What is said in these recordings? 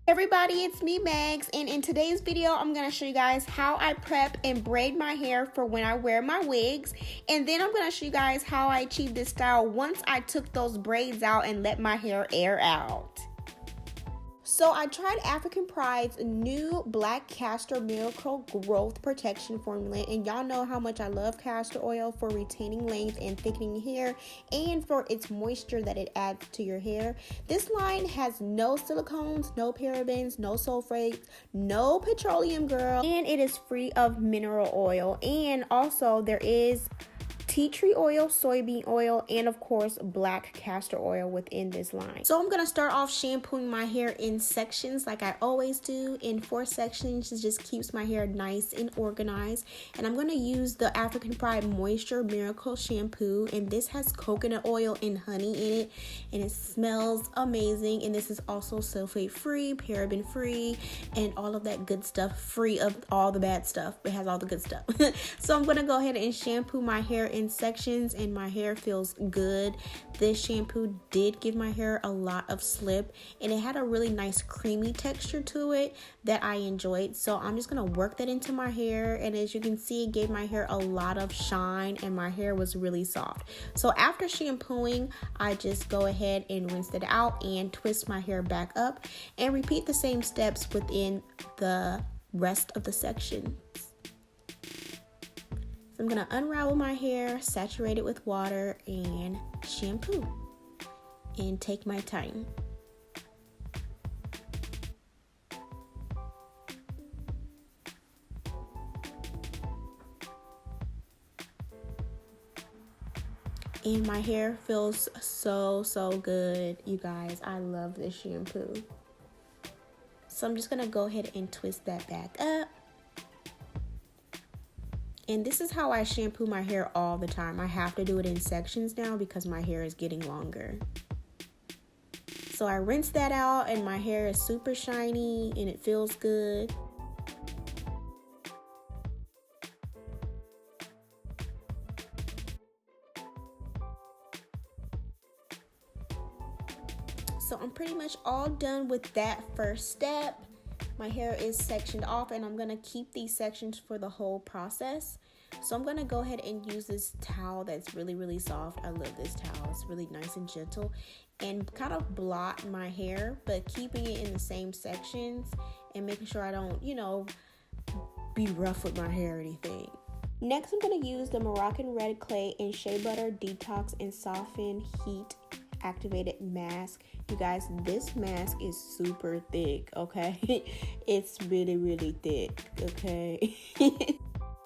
Everybody, it's me Megs, and in today's video I'm going to show you guys how I prep and braid my hair for when I wear my wigs, and then I'm going to show you guys how I achieved this style once I took those braids out and let my hair air out. So I tried African Pride's new Black Castor Miracle Growth Protection Formula, and y'all know how much I love castor oil for retaining length and thickening hair and for its moisture that it adds to your hair. This line has no silicones, no parabens, no sulfate, no petroleum, girl, and it is free of mineral oil, and also there is tea tree oil, soybean oil, and of course black castor oil within this line. So I'm gonna start off shampooing my hair in sections like I always do, in 4 sections. It just keeps my hair nice and organized. And I'm gonna use the African Pride Moisture Miracle shampoo, and this has coconut oil and honey in it, and it smells amazing. And this is also sulfate free, paraben free, and all of that good stuff, free of all the bad stuff. It has all the good stuff. So I'm gonna go ahead and shampoo my hair in sections, and my hair feels good. This shampoo did give my hair a lot of slip, and it had a really nice creamy texture to it that I enjoyed. So I'm just gonna work that into my hair, and as you can see, it gave my hair a lot of shine and my hair was really soft. So after shampooing, I just go ahead and rinse it out and twist my hair back up and repeat the same steps within the rest of the section. So I'm going to unravel my hair, saturate it with water, and shampoo. And take my time. And my hair feels so good, you guys. I love this shampoo. So I'm just going to go ahead and twist that back up. And this is how I shampoo my hair all the time. I have to do it in sections now because my hair is getting longer. So I rinse that out and my hair is super shiny and it feels good. So I'm pretty much all done with that first step. My hair is sectioned off, and I'm going to keep these sections for the whole process. So I'm going to go ahead and use this towel that's really soft. I love this towel. It's really nice and gentle, and kind of blot my hair, but keeping it in the same sections and making sure I don't, be rough with my hair or anything. Next, I'm going to use the Moroccan red clay and shea butter detox and soften heat activated mask. You guys, this mask is super thick, okay? It's really thick, okay?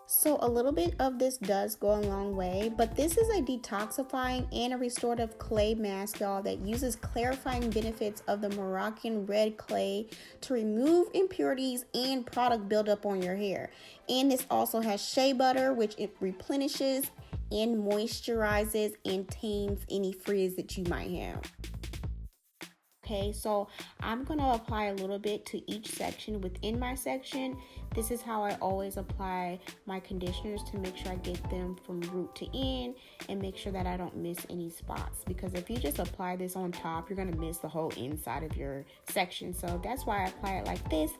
So a little bit of this does go a long way, but this is a detoxifying and a restorative clay mask, y'all, that uses clarifying benefits of the Moroccan red clay to remove impurities and product buildup on your hair. And this also has shea butter, which it replenishes and moisturizes and tames any frizz that you might have. Okay, so I'm going to apply a little bit to each section within my section. This is how I always apply my conditioners to make sure I get them from root to end and make sure that I don't miss any spots, because if you just apply this on top, you're going to miss the whole inside of your section. So that's why I apply it like this,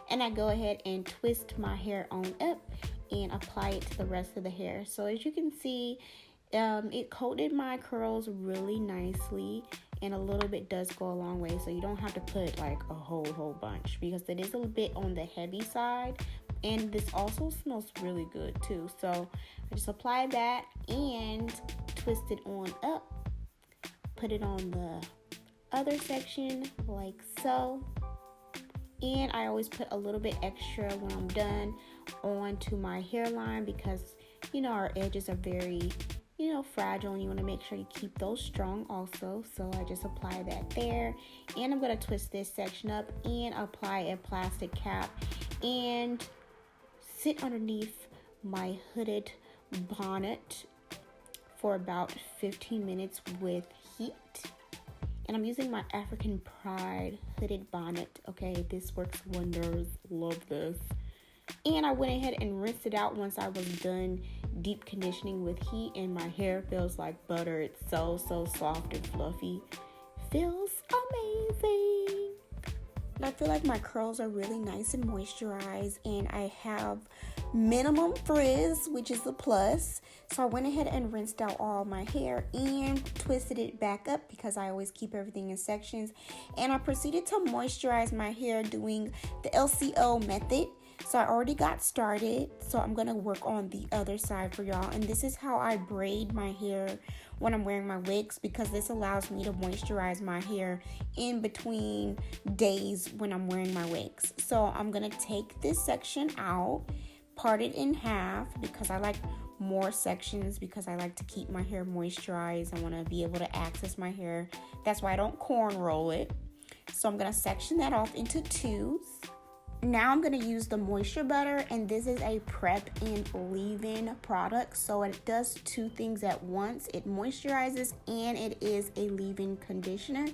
and I go ahead and twist my hair on up and apply it to the rest of the hair. So as you can see, it coated my curls really nicely, and a little bit does go a long way, so you don't have to put like a whole bunch, because it is a little bit on the heavy side, and this also smells really good too. So I just apply that and twist it on up, put it on the other section like so, and I always put a little bit extra when I'm done onto my hairline, because our edges are very fragile, and you want to make sure you keep those strong also. So I just apply that there, and I'm going to twist this section up and apply a plastic cap and sit underneath my hooded bonnet for about 15 minutes with heat. And I'm using my African Pride hooded bonnet. Okay, this works wonders. Love this. And I went ahead and rinsed it out once I was done deep conditioning with heat, and my hair feels like butter. It's so soft and fluffy. Feels amazing. I feel like my curls are really nice and moisturized, and I have minimum frizz, which is a plus. So I went ahead and rinsed out all my hair and twisted it back up because I always keep everything in sections. And I proceeded to moisturize my hair doing the LCO method. So I already got started, so I'm gonna work on the other side for y'all. And this is how I braid my hair when I'm wearing my wigs, because this allows me to moisturize my hair in between days when I'm wearing my wigs. So I'm gonna take this section out, part it in half because I like more sections, because I like to keep my hair moisturized. I want to be able to access my hair. That's why I don't cornrow it. So I'm gonna section that off into twos. Now I'm going to use the moisture butter, and this is a prep and leave-in product. So it does two things at once. It moisturizes and it is a leave-in conditioner.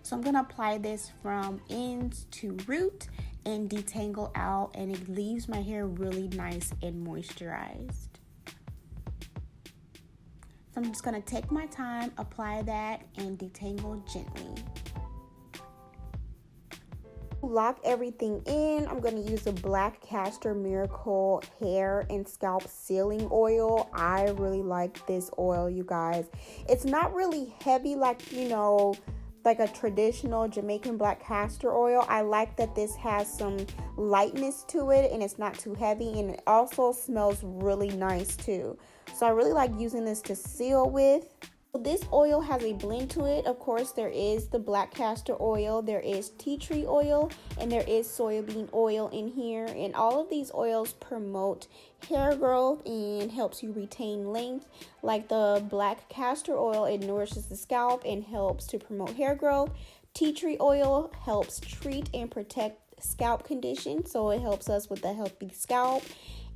So I'm going to apply this from ends to root and detangle out, and it leaves my hair really nice and moisturized. So I'm just going to take my time, apply that, and detangle gently. Lock everything in, I'm going to use the Black Castor Miracle hair and scalp sealing oil. I really like this oil, you guys. It's not really heavy like, you know, like a traditional Jamaican black castor oil. I like that this has some lightness to it and it's not too heavy, and it also smells really nice too. So I really like using this to seal with. This oil has a blend to it. Of course, there is the black castor oil, there is tea tree oil, and there is soybean oil in here. And all of these oils promote hair growth and helps you retain length. Like the black castor oil, it nourishes the scalp and helps to promote hair growth. Tea tree oil helps treat and protect scalp conditions, so it helps us with a healthy scalp.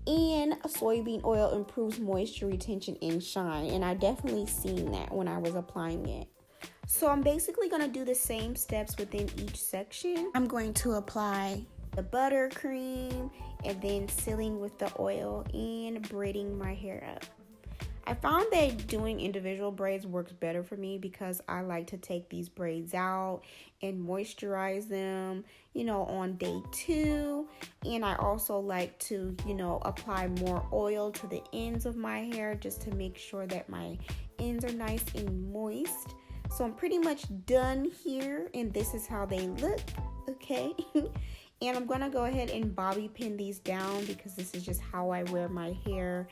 And soybean oil improves moisture retention and shine, and I definitely seen that when I was applying it. So I'm basically going to do the same steps within each section. I'm going to apply the buttercream and then sealing with the oil and braiding my hair up. I found that doing individual braids works better for me because I like to take these braids out and moisturize them, you know, on day 2. And I also like to, you know, apply more oil to the ends of my hair just to make sure that my ends are nice and moist. So I'm pretty much done here, and this is how they look, okay? And I'm gonna go ahead and bobby pin these down because this is just how I wear my hair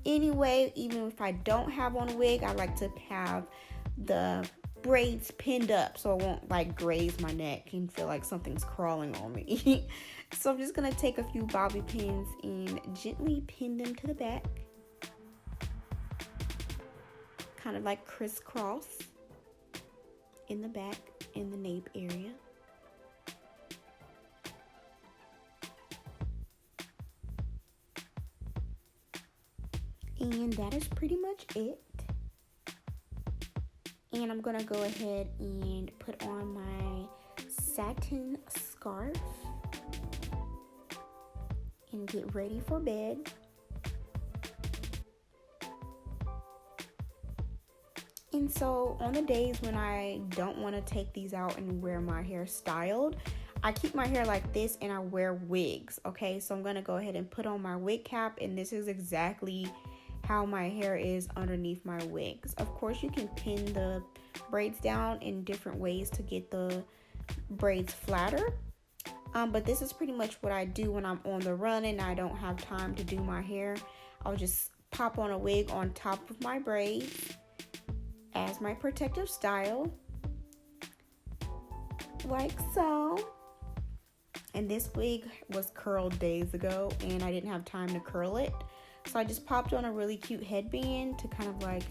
anyway. Even if I don't have on a wig, I like to have the braids pinned up so it won't like graze my neck and feel like something's crawling on me. So I'm just gonna take a few bobby pins and gently pin them to the back, kind of like crisscross in the back in the nape area. And that is pretty much it. And I'm gonna go ahead and put on my satin scarf and get ready for bed. And so on the days when I don't want to take these out and wear my hair styled, I keep my hair like this and I wear wigs, okay? So I'm gonna go ahead and put on my wig cap, and this is exactly how my hair is underneath my wigs. Of course, you can pin the braids down in different ways to get the braids flatter. But this is pretty much what I do when I'm on the run and I don't have time to do my hair. I'll just pop on a wig on top of my braids as my protective style, like so. And this wig was curled days ago and I didn't have time to curl it. So I just popped on a really cute headband to kind of like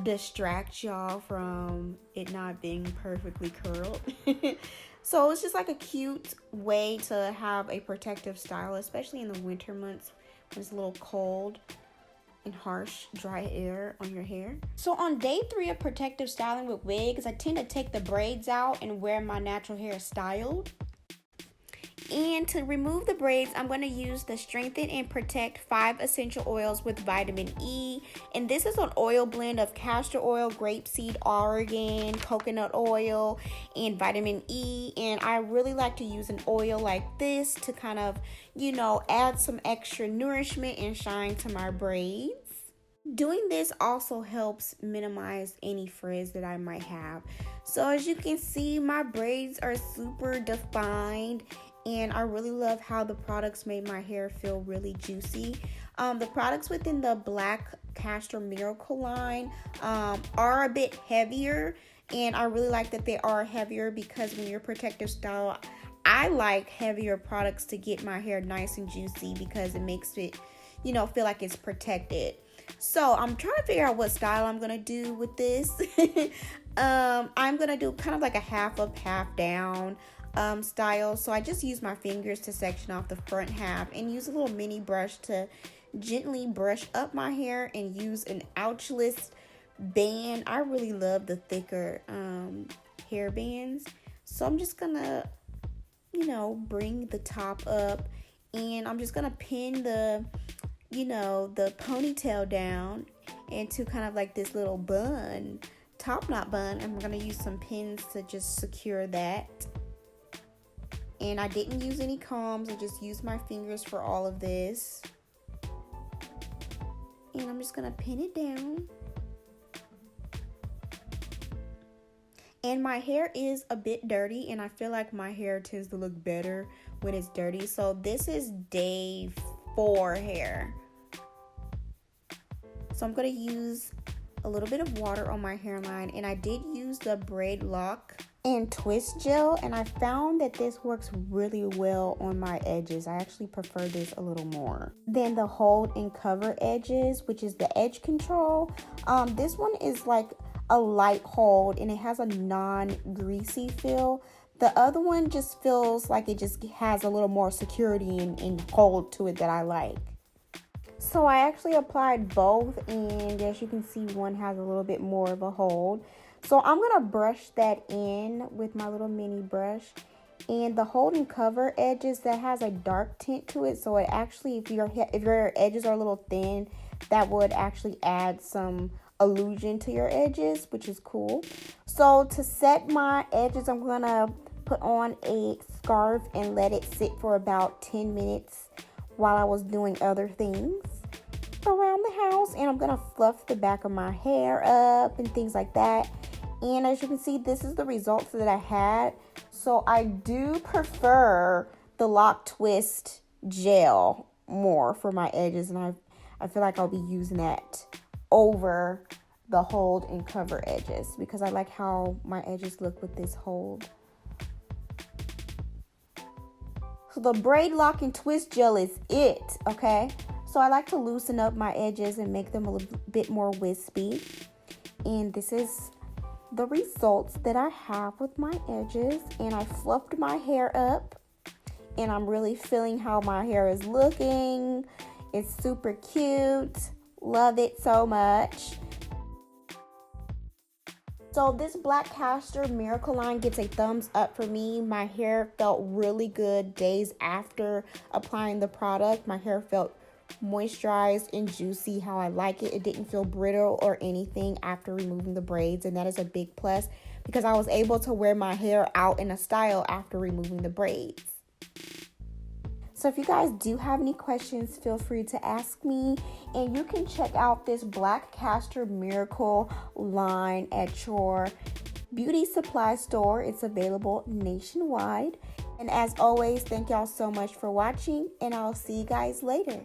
distract y'all from it not being perfectly curled. So it's just like a cute way to have a protective style, especially in the winter months when it's a little cold and harsh, dry air on your hair. So on day 3 of protective styling with wigs, I tend to take the braids out and wear my natural hair styled. And to remove the braids, I'm going to use the Strengthen and Protect 5 Essential Oils with Vitamin E. And this is an oil blend of castor oil, grapeseed, argan, coconut oil, and vitamin E. And I really like to use an oil like this to kind of, add some extra nourishment and shine to my braids. Doing this also helps minimize any frizz that I might have. So as you can see, my braids are super defined, and I really love how the products made my hair feel really juicy. The products within the Black Castor Miracle line are a bit heavier, and I really like that they are heavier because when you're protective style, I like heavier products to get my hair nice and juicy because it makes it, feel like it's protected. So I'm trying to figure out what style I'm going to do with this. I'm going to do kind of like a half up, half down style. So I just use my fingers to section off the front half and use a little mini brush to gently brush up my hair and use an ouchless band. I really love the thicker hair bands. So I'm just going to, bring the top up, and I'm just going to pin the ponytail down into kind of like this little bun, top knot bun. I'm going to use some pins to just secure that. And I didn't use any combs. I just used my fingers for all of this. And I'm just going to pin it down. And my hair is a bit dirty, and I feel like my hair tends to look better when it's dirty. So this is day 4 hair. So I'm going to use a little bit of water on my hairline, and I did use the braid lock and twist gel, and I found that this works really well on my edges. I actually prefer this a little more than the hold and cover edges, which is the edge control. This one is like a light hold, and it has a non-greasy feel. The other one just feels like it just has a little more security and hold to it that I like. So I actually applied both, and as you can see, one has a little bit more of a hold. So I'm going to brush that in with my little mini brush. And the hold and cover edges, that has a dark tint to it. So it actually, if your edges are a little thin, that would actually add some illusion to your edges, which is cool. So to set my edges, I'm going to put on a scarf and let it sit for about 10 minutes while I was doing other things around the house. And I'm going to fluff the back of my hair up and things like that. And as you can see, this is the results that I had. So I do prefer the lock twist gel more for my edges, and I feel like I'll be using that over the hold and cover edges because I like how my edges look with this hold. So the braid lock and twist gel is it, okay? So I like to loosen up my edges and make them a little bit more wispy. And this is the results that I have with my edges. And I fluffed my hair up, and I'm really feeling how my hair is looking. It's super cute. Love it so much. So this Black Castor Miracle line gets a thumbs up for me. My hair felt really good days after applying the product. My hair felt moisturized and juicy how I like it. It didn't feel brittle or anything after removing the braids, and that is a big plus because I was able to wear my hair out in a style after removing the braids. So if you guys do have any questions, feel free to ask me. And you can check out this Black Castor Miracle line at your beauty supply store. It's available nationwide. And as always, thank y'all so much for watching, and I'll see you guys later.